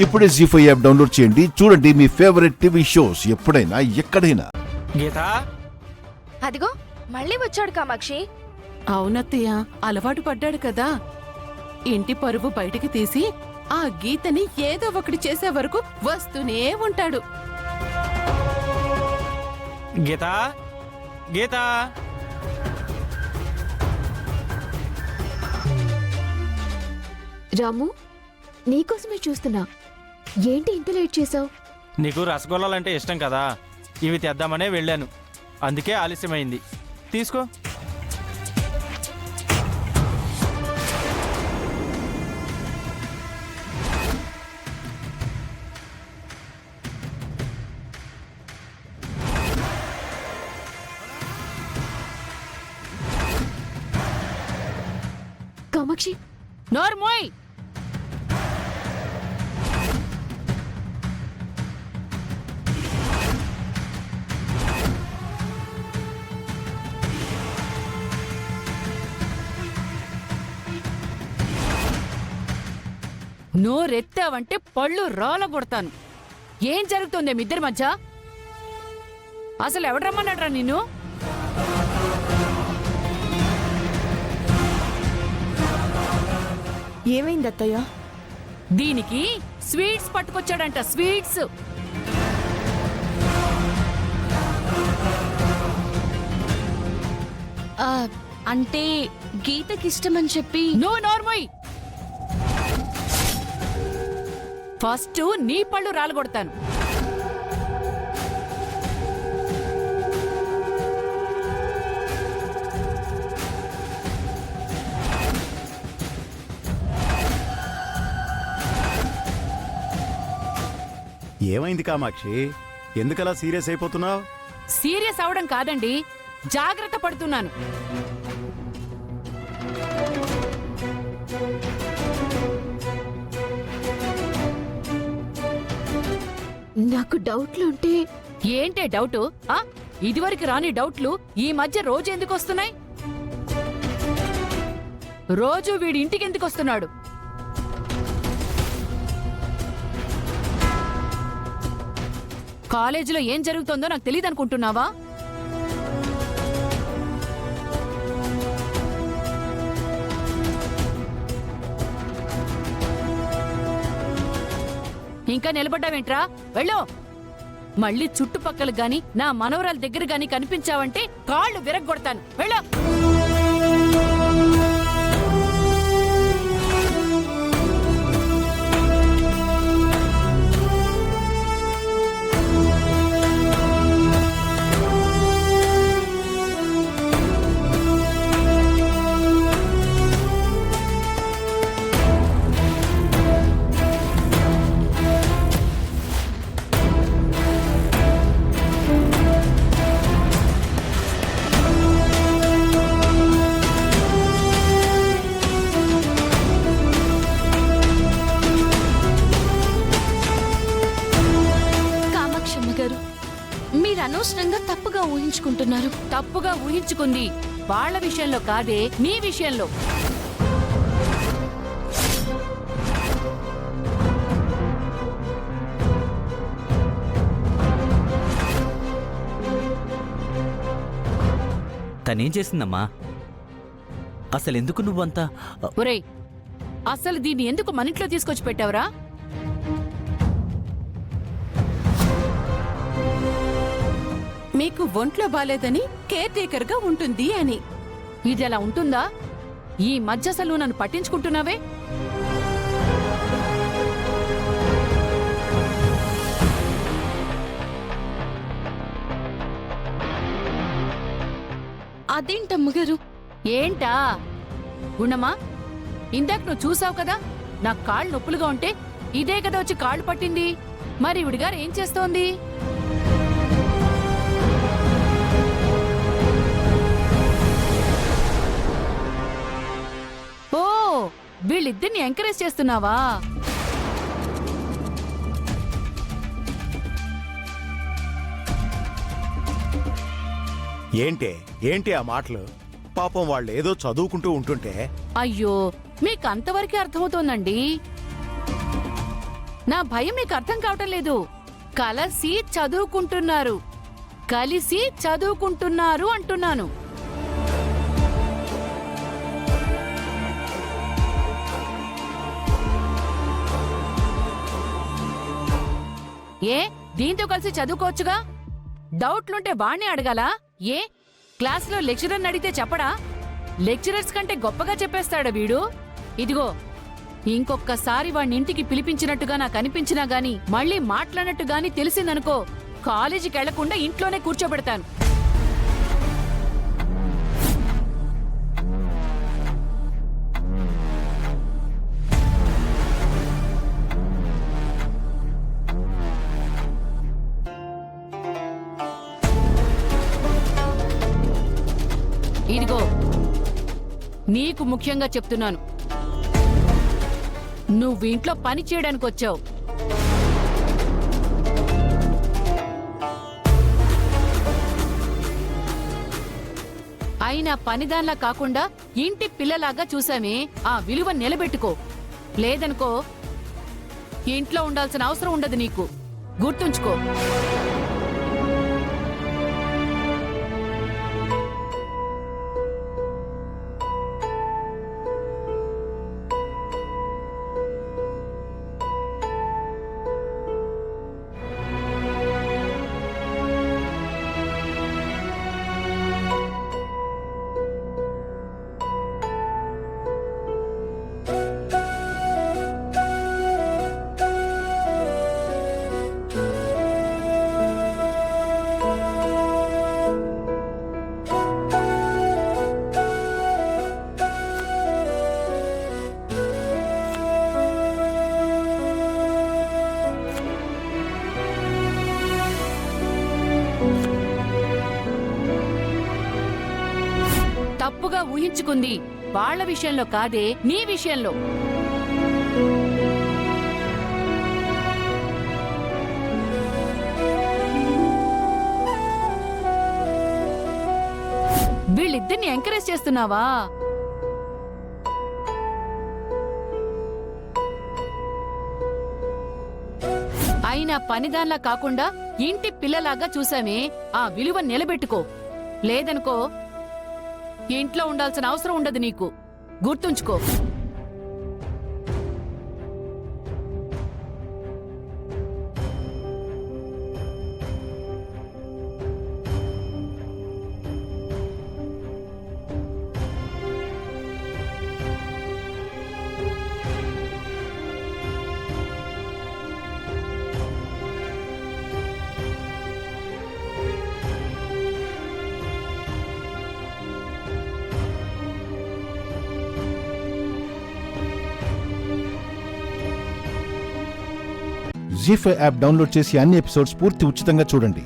ఇప్పుడే జీ5 app download చేయండి. చూడండి మీ ఫేవరెట్ టీవీ షోస్ ఎప్పుడైనా ఎక్కడైనా. గీతా, అదిగో మళ్ళీ వచ్చాడు కామాక్షి. అవునత్తయ్య, అలవాటు పడ్డాడు కదా. ఇంటి పరువు బయటికి తీసి ఆ గీతని ఏదో ఒకటి చేసే వరకు వస్తూనే ఉంటాడు. గీతా, గీతా. రాము, నీకోసమే చూస్తున్నా. ఏంటి ఇంత లేట్ చేసావు? నీకు రసగుల్లాలంటే ఇష్టం కదా, ఇవి తెద్దామనే వెళ్ళాను, అందుకే ఆలస్యమైంది. తీసుకో. కామాక్షి, నోర్మోయ్! నోరెత్తావంటే పళ్ళు రాలగొడతాను. ఏం జరుగుతుంది మీ ఇద్దరి మధ్య? అసలు ఎవడు రమ్మన్నాడ్రా నిన్ను? ఏమైంది అత్తయ్య? దీనికి స్వీట్స్ పట్టుకొచ్చాడంట, స్వీట్స్. అంటే గీతకిష్టమని చెప్పి. నువ్వు నోర్మోయ్! ఫస్ట్ నీ పళ్ళు రాలగొడతాను. ఏమైంది కామాక్షి, ఎందుకలా సీరియస్ అయిపోతున్నావు? సీరియస్ అవడం కాదండి, జాగ్రత్త పడుతున్నాను. నాకు డౌట్లుంటే. ఏంటే డౌటు? ఇదివరకు రాని డౌట్లు ఈ మధ్య రోజు ఎందుకు వస్తున్నాయి? రోజు వీడి ఇంటికి ఎందుకు వస్తున్నాడు? కాలేజీలో ఏం జరుగుతుందో నాకు తెలియదు అనుకుంటున్నావా? ఇంకా నిలబడ్డావేంట్రా? వెళ్ళు. మళ్ళీ చుట్టుపక్కల గాని నా మనవరాల దగ్గర గాని కనిపించావంటే కాళ్ళు విరగ్గొడతాను. వెళ్ళు. మీరు అనవసరంగా తప్పుగా ఊహించుకుంటున్నారు. తప్పుగా ఊహించుకుంది వాళ్ళ విషయంలో కాదే, నీ విషయంలో. తనేం చేసిందమ్మా? అసలెందుకు నువ్వంతా? ఒరేయ్, అసలు దీన్ని ఎందుకు మన ఇంట్లో తీసుకొచ్చి పెట్టావురా? మీకు ఒంట్లో బాలేదని కేర్ టేకర్ గా ఉంటుంది అని. ఇది అలా ఉంటుందా? ఈ మధ్య అసలు నన్ను పట్టించుకుంటున్నావే? అదేంటమ్మగారు? ఏంటా? గుణమా, ఇందాక నువ్వు చూసావు కదా, నా కాళ్ళు నొప్పులుగా ఉంటే ఇదే కదా వచ్చి కాళ్ళు పట్టింది. మరి ఇవిడిగారు ఏం చేస్తోంది? ఓ, వీళ్ళిద్దరిని ఎంకరేజ్ చేస్తున్నావా? ఏంటి ఆ మాటలు? పాపం వాళ్ళు ఏదో చదువుకుంటూ ఉంటుంటే. అయ్యో, మీకు అంతవరకే అర్థమవుతోందండి. నా భయం నీకు అర్థం కావటం లేదు. కలిసి చదువుకుంటున్నారు అంటున్నాను. ఏ దీంతో కలిసి చదువుకోవచ్చుగా? డౌట్లుంటే వాణ్ణి అడగాలా? ఏ క్లాసులో లెక్చరర్ని అడిగితే చెప్పడా? లెక్చరర్స్ కంటే గొప్పగా చెప్పేస్తాడా వీడు? ఇదిగో, ఇంకొక్కసారి వాణ్ణి ఇంటికి పిలిపించినట్టుగా నాకు అనిపించినా గాని, మళ్ళీ మాట్లాడినట్టు గాని తెలిసిందనుకో, కాలేజీకి వెళ్లకుండా ఇంట్లోనే కూర్చోబెడతాను. ఇదిగో, నీకు ముఖ్యంగా చెప్తున్నాను, నువ్వు ఇంట్లో పని చేయడానికి వచ్చావు. అయినా పనిదాన్లా కాకుండా ఇంటి పిల్లలాగా చూసామే, ఆ విలువ నిలబెట్టుకో. లేదనుకో ఇంట్లో ఉండాల్సిన అవసరం ఉండదు నీకు. గుర్తుంచుకో. తప్పుగా ఊహించుకుంది వాళ్ళ విషయంలో కాదే, నీ విషయంలో. వీళ్ళిద్దరిని ఎంకరేజ్ చేస్తున్నావా? అయినా పనిదాన్లా కాకుండా ఇంటి పిల్లలాగా చూసామే, ఆ విలువ నిలబెట్టుకో. లేదనుకో ఇంట్లో ఉండాల్సిన అవసరం ఉండదు నీకు. గుర్తుంచుకో. జీ5 యాప్ డౌన్లోడ్ చేసి అన్ని ఎపిసోడ్స్ పూర్తి ఉచితంగా చూడండి.